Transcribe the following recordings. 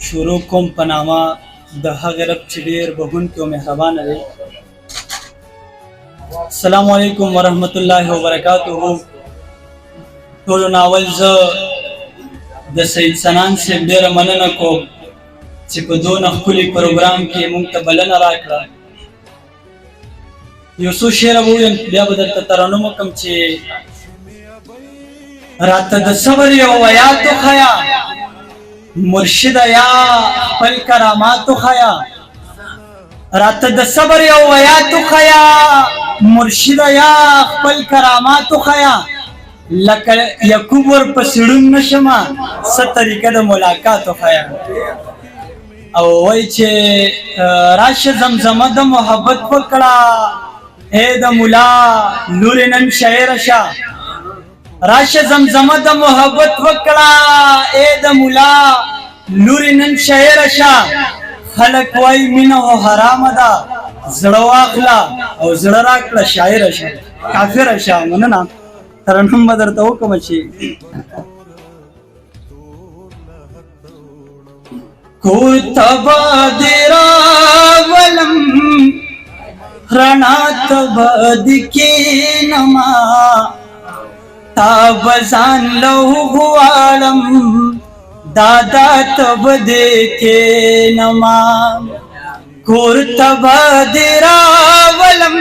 شروع کوم په نامه د هغه رب چې ډېر بخښونکی او مهربانه دی. السلام علیکم ورحمت الله وبرکاته. ټولو نه اول زه د سید سنان صاحب ډېره مننه کوم چې په دونه ښکلي پروګرام کې موږ ته بلنه راکړه. یو څو شعره به ووایم بیا به درته ترنم وکړم چې راته د صبر یو آیات وښیه مرشده یا خپل کرامات وښیه. راته د صبر یو آیات وښیه مرشده یا خپل کرامات وښیه. لکه یعقوب ورپسې ړوند نه شمه څه طریقه د ملاقات وښیه. او وایي چې راشه زمزمه د محبت وکړه ای د ملا لورې نن شاعره شه. راشه زمزمه د محبت وکړه ای د ملا لورې نن شاعره شه. خلک وایي مینه خو حرامه ده زړه واخله او زړه راکړه شاعره شه کافره شه. مننه. ترنم به درته وکړم چې کور ته به دې راولم رڼا ته به دې کښېنمه تا به ځان له غواړم دادا ته به دې کښېنمه. کور ته به دې راولم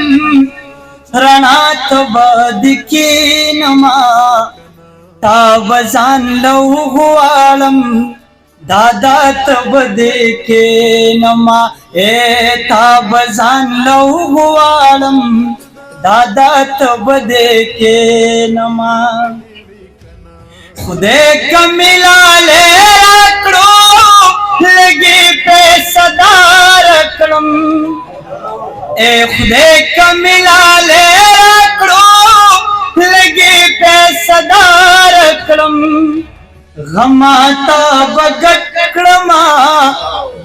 رڼا ته به دې کښېنمه تا به ځان له غواړم دادا ته به دې کښېنمه. ای تا به ځان له غواړم دادا ته به دې کښېنمه. خدای که ملالی راکړو لږې پیسه دار کړم. ای خدای که ملالی راکړو لږې پیسه دار کړم. غما تا به ګډ کړمه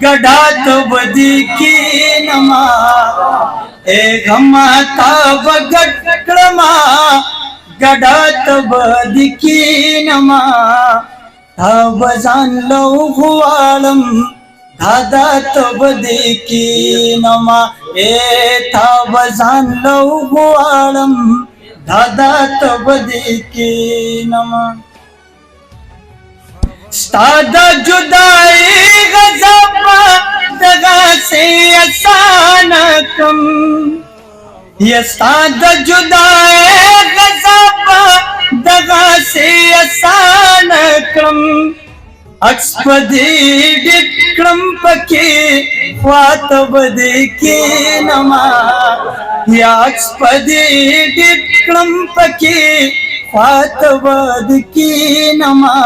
ګډا ته به دې کښېنمه. ای غما تا به ګډ کړمه ګډا ته به دې کښېنمه تا به ځان له غواړم دادا ته به دې کښېنمه. ای تا به ځان له غواړم دادا ته به دې کښېنمه. ستا د جدایي غضب دغسې اسانه کړم. یا ستا د جدایي غضب دغسې اسانه کړم. عکس په دې ډیټ کړم پکې خوا ته به دې کښېنمه. یا عکس په دې ډیټ کړم پکې خوا ته به دې کښېنمه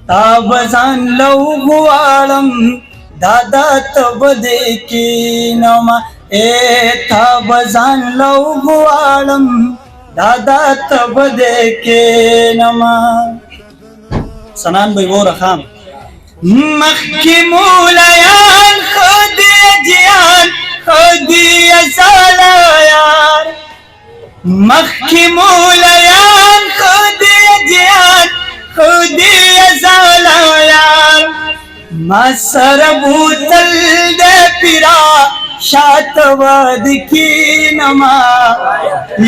تا به ځان له غواړم دادا ته به دې کښېنمه. ای تا به ځان له غواړم دادا ته به دې کښېنمه. سنان به یې ووره خام مخکې مولیان ښه دي جیان ښه دي ازاله یار. مخکې مولیان ښه دي جیان ښه دي ازاله یار. ما سره بوتل د پیرا شاته به دې کښېنمه.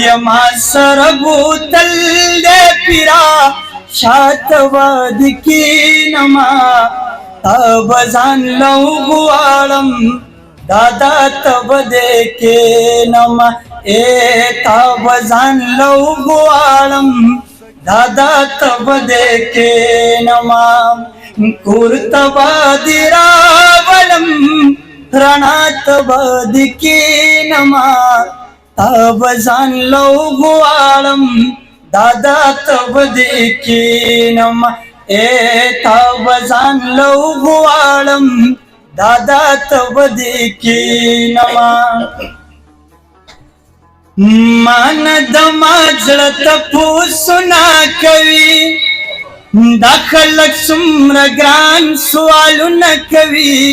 یا ما سره بوتل د پیرا شاته به دې کښېنمه تا به ځان له غواړم دادا ته به دې کښېنمه. ای تا به ځان له غواړم دادا ته به دې کښېنمه. کور ته به دې راولم رڼا ته به دې کښېنمه تا به ځان له غواړم دادا ته به دې کښېنمه. ای تا به ځان له غواړم دادا ته به دې کښېنمه. ما نه د ما زړه تپوسونه کوي دا خلک څومره ګران سوالونه کوي.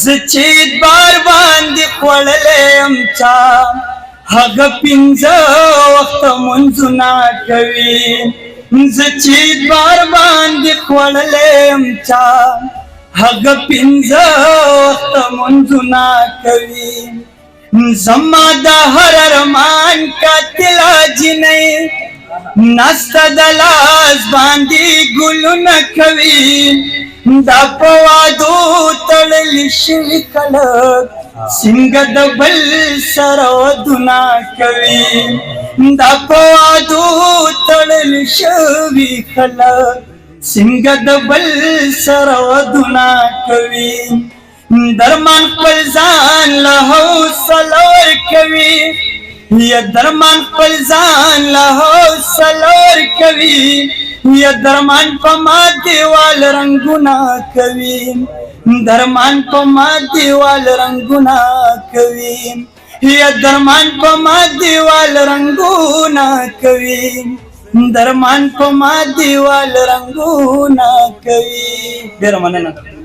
زه چې بار باندې خوړلی یم چا هغه پنځه وخته مونځونه کوي. زه چې بار باندې خوړلی یم چا हग पिंज वक्त मंजुना कवी जमा दहर मान का तिला जिने नास्ता दलास बांधी गुलून कवी दापवादू तळली शिकलक सिंगद बल सरव दुना कवी दापवादू तळली शिकलक सिंगद बल सरव दुना कवी दरमान पलजान लहो सलोर कवी ये दरमान पलजान लहो सलोर कवी ये दरमान पमा दीवाल रंगुना कवी दरमान पमा दीवाल रंगुना कवी ये दरमान पमा दीवाल रंगुना कवी दरमान पमा दीवाल रंगुना कवी.